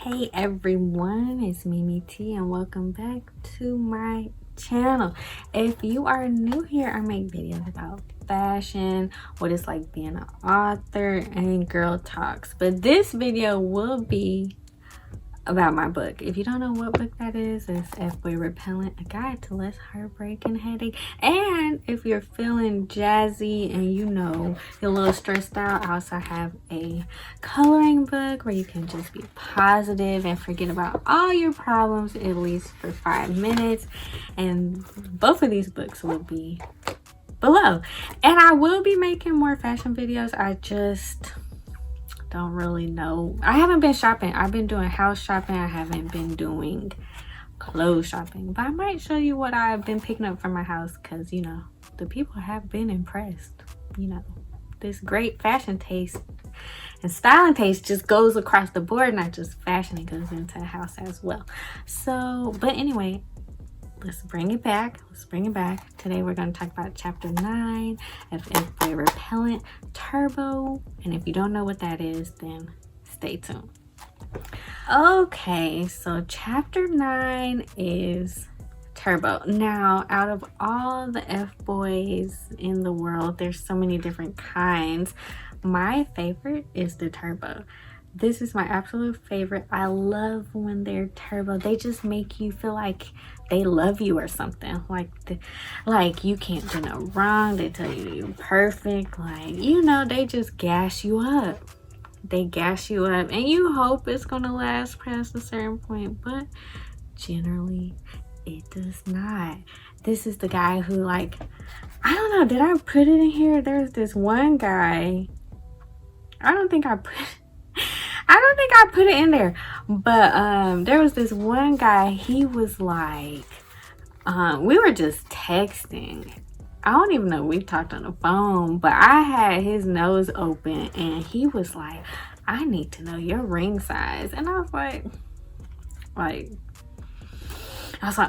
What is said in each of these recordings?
Hey everyone, it's Mimi T and welcome back to my channel. If you are new here, I make videos about fashion, what it's like being an author, and girl talks. But this video will be about my book. If you don't know what book that is, it's FBoy Repellent, a guide to less heartbreak and headache. And if you're feeling jazzy and you know you're a little stressed out, I also have a coloring book where you can just be positive and forget about all your problems at least for 5 minutes. And both of these books will be below. And I will be making more fashion videos. I just don't really know. I haven't been shopping. I've been doing house shopping. I haven't been doing clothes shopping, but I might show you what I've been picking up for my house, because you know the people have been impressed. You know, this great fashion taste and styling taste just goes across the board, not just fashion. It goes into a house as well. So but anyway, let's bring it back. Today we're going to talk about chapter 9 of FBoy Repellent Turbo. And if you don't know what that is, then stay tuned. Okay, so chapter 9 is Turbo. Now, out of all the F-boys in the world, there's so many different kinds. My favorite is the Turbo. This is my absolute favorite. I love when they're turbo. They just make you feel like they love you or something. Like you can't do no wrong. They tell you you're perfect. Like, you know, they just gas you up. They gas you up. And you hope it's going to last past a certain point. But generally, it does not. This is the guy who, like, I don't know. Did I put it in here? There's this one guy. I don't think I put it in there, but there was this one guy. He was like, we were just texting. I don't even know if we talked on the phone, but I had his nose open and he was like, I need to know your ring size. And I was like,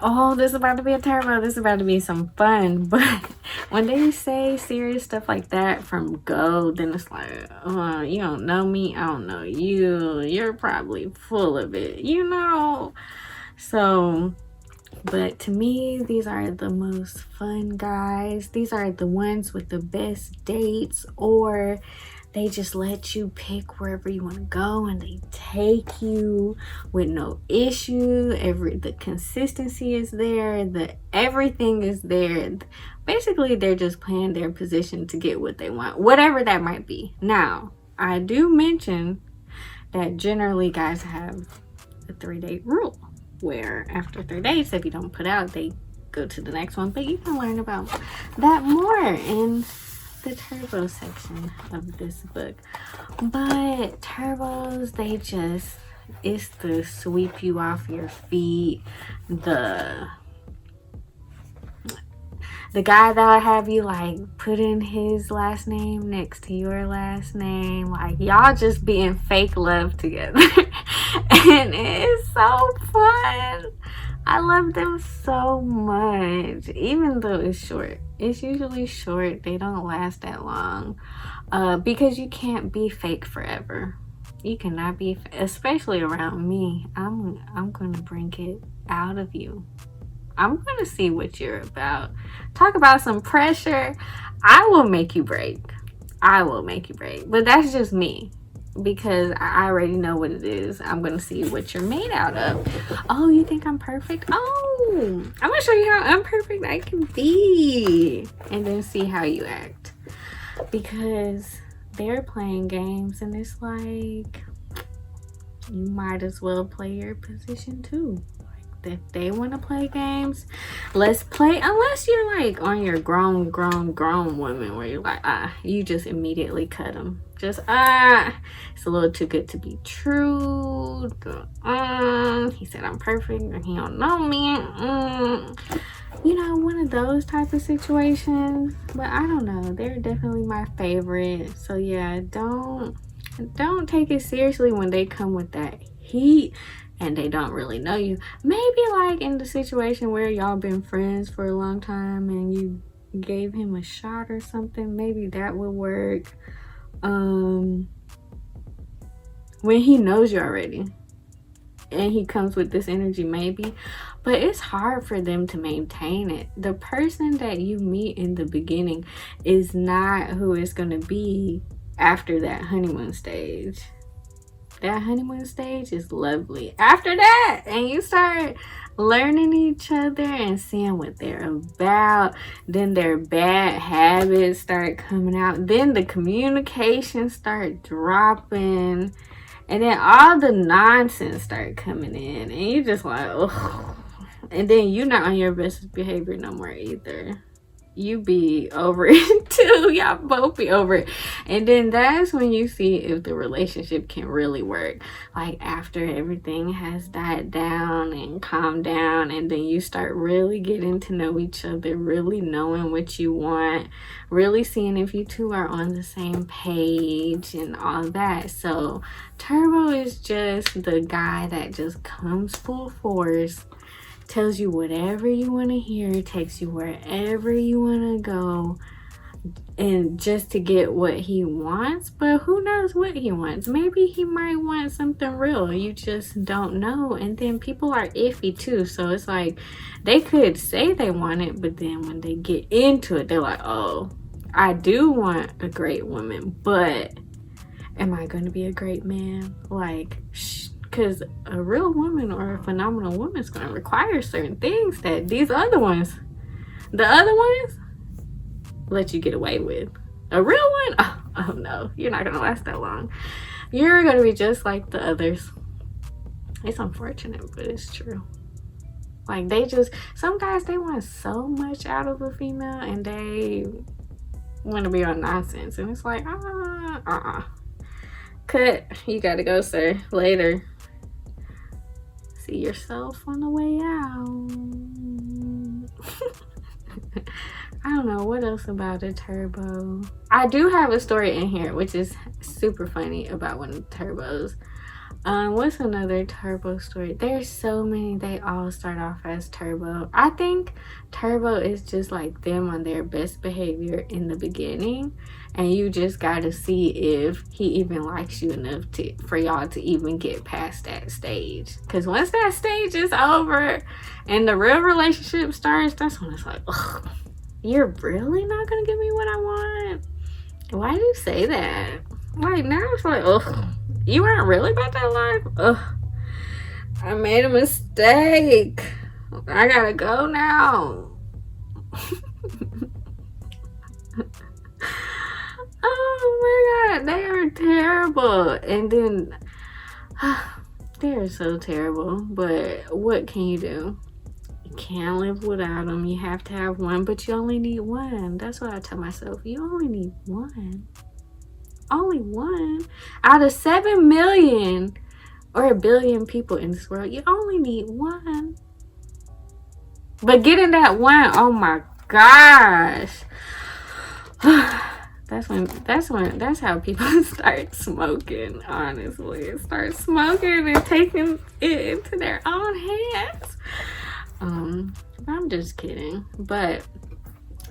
oh, this is about to be a turbo. This is about to be some fun. But when they say serious stuff like that from go, then it's like, oh, you don't know me. I don't know you. You're probably full of it, you know? So, but to me, these are the most fun guys. These are the ones with the best dates, or they just let you pick wherever you want to go and they take you with no issue. The consistency is there, everything is there. Basically, they're just playing their position to get what they want, whatever that might be. Now, I do mention that generally guys have a 3-date rule, where after 3 dates, if you don't put out, they go to the next one. But you can learn about that more in the turbo section of this book. But turbos, it's to sweep you off your feet. The guy that'll have you like put in his last name next to your last name, like y'all just being fake love together. And it's so fun. I love them so much, even though it's short. It's usually short. They don't last that long, because you can't be fake forever. You cannot be, especially around me. I'm gonna bring it out of you. I'm gonna see what you're about. Talk about some pressure. I will make you break. But that's just me, because I already know what it is. I'm gonna see what you're made out of. Oh, you think I'm perfect? Oh, I'm gonna show you how imperfect I can be, and then see how you act, because they're playing games, and it's like you might as well play your position too. If they want to play games, let's play. Unless you're like on your grown woman, where you're like, you just immediately cut them. Just it's a little too good to be true. He said I'm perfect and he don't know me. You know, one of those type of situations. But I don't know, they're definitely my favorite. So yeah, don't take it seriously when they come with that heat and they don't really know you. Maybe like in the situation where y'all been friends for a long time and you gave him a shot or something, maybe that would work. When he knows you already, and he comes with this energy, maybe, but it's hard for them to maintain it. The person that you meet in the beginning is not who it's going to be after that honeymoon stage. That honeymoon stage is lovely. After that, and you start learning each other and seeing what they're about, then their bad habits start coming out, then the communication start dropping, and then all the nonsense start coming in, and you just like, oh. And then you're not on your best behavior no more either. You be over it too. Y'all both be over it. And then that's when you see if the relationship can really work. Like after everything has died down and calmed down, and then you start really getting to know each other, really knowing what you want, really seeing if you two are on the same page and all that. So Turbo is just the guy that just comes full force, tells you whatever you want to hear, takes you wherever you want to go, and just to get what he wants. But who knows what he wants? Maybe he might want something real, you just don't know. And then people are iffy too, so it's like they could say they want it, but then when they get into it, they're like, oh, I do want a great woman, but am I going to be a great man? Like, because a real woman or a phenomenal woman is going to require certain things that these other ones, the other ones, let you get away with. A real one, oh no, you're not going to last that long. You're going to be just like the others. It's unfortunate, but it's true. Like, they just, some guys, they want so much out of a female, and they want to be on nonsense, and it's like, cut, you got to go, sir, later. See yourself on the way out. I don't know what else about a Turbo. I do have a story in here which is super funny about one of the Turbos. What's another Turbo story? There's so many. They all start off as Turbo. I think Turbo is just like them on their best behavior in the beginning, and you just gotta see if he even likes you enough for y'all to even get past that stage. Because once that stage is over and the real relationship starts, that's when it's like, ugh, you're really not gonna give me what I want? Why do you say that? Like, now it's like, ugh, you weren't really about that life? Ugh, I made a mistake. I gotta go now. Oh my god, they are terrible. And then they are so terrible, but what can you do? You can't live without them. You have to have one, but you only need one. That's what I tell myself. You only need one. Only one. Out of 7 million or 1 billion people in this world, you only need one. But getting that one, oh my gosh. That's how people start smoking, honestly. Start smoking and taking it into their own hands. I'm just kidding. But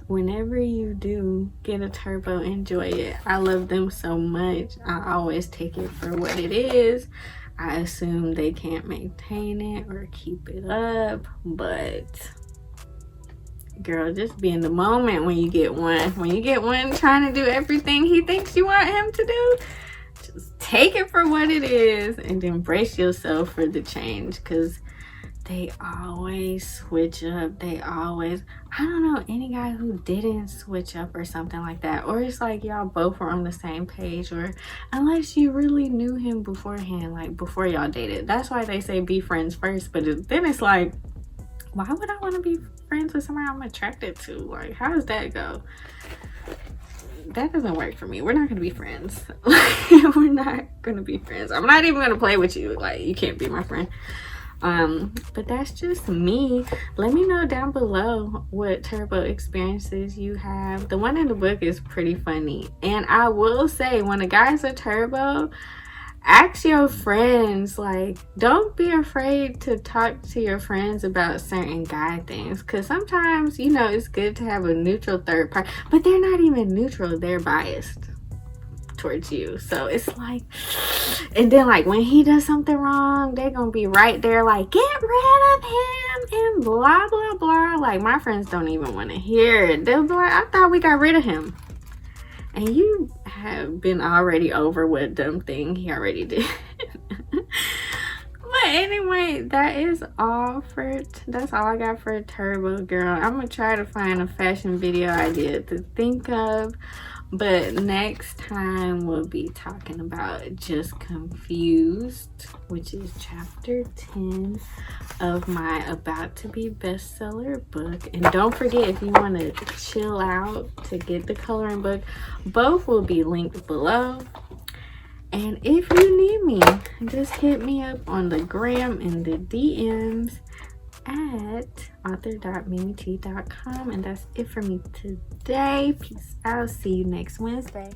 whenever you do get a Turbo, enjoy it. I love them so much. I always take it for what it is. I assume they can't maintain it or keep it up, but girl, just be in the moment when you get one. When you get one trying to do everything he thinks you want him to do, just take it for what it is and embrace yourself for the change, because they always switch up. I don't know any guy who didn't switch up or something like that. Or it's like y'all both were on the same page, or unless you really knew him beforehand, like before y'all dated. That's why they say be friends first. But then it's like, why would I want to be friends with somebody I'm attracted to? Like, how does that go? That doesn't work for me. We're not going to be friends. We're not going to be friends. I'm not even going to play with you. Like, you can't be my friend. But that's just me. Let me know down below what Turbo experiences you have. The one in the book is pretty funny. And I will say, when a guy's a Turbo, ask your friends. Like, don't be afraid to talk to your friends about certain guy things, because sometimes, you know, it's good to have a neutral third party, but they're not even neutral, they're biased towards you. So it's like, and then like when he does something wrong, they're gonna be right there like, get rid of him and blah blah blah. Like my friends don't even want to hear it. They'll be like, I thought we got rid of him, and you have been already over what dumb thing he already did. But anyway, that's all I got for Turbo Girl. I'm gonna try to find a fashion video idea to think of, but next time we'll be talking about Just Confused, which is chapter 10 of my about to be bestseller book. And don't forget, if you want to chill out to get the coloring book, both will be linked below. And if you need me, just hit me up on the gram and the DMs at author.mimiT.com. And that's it for me today. Peace out. See you next Wednesday.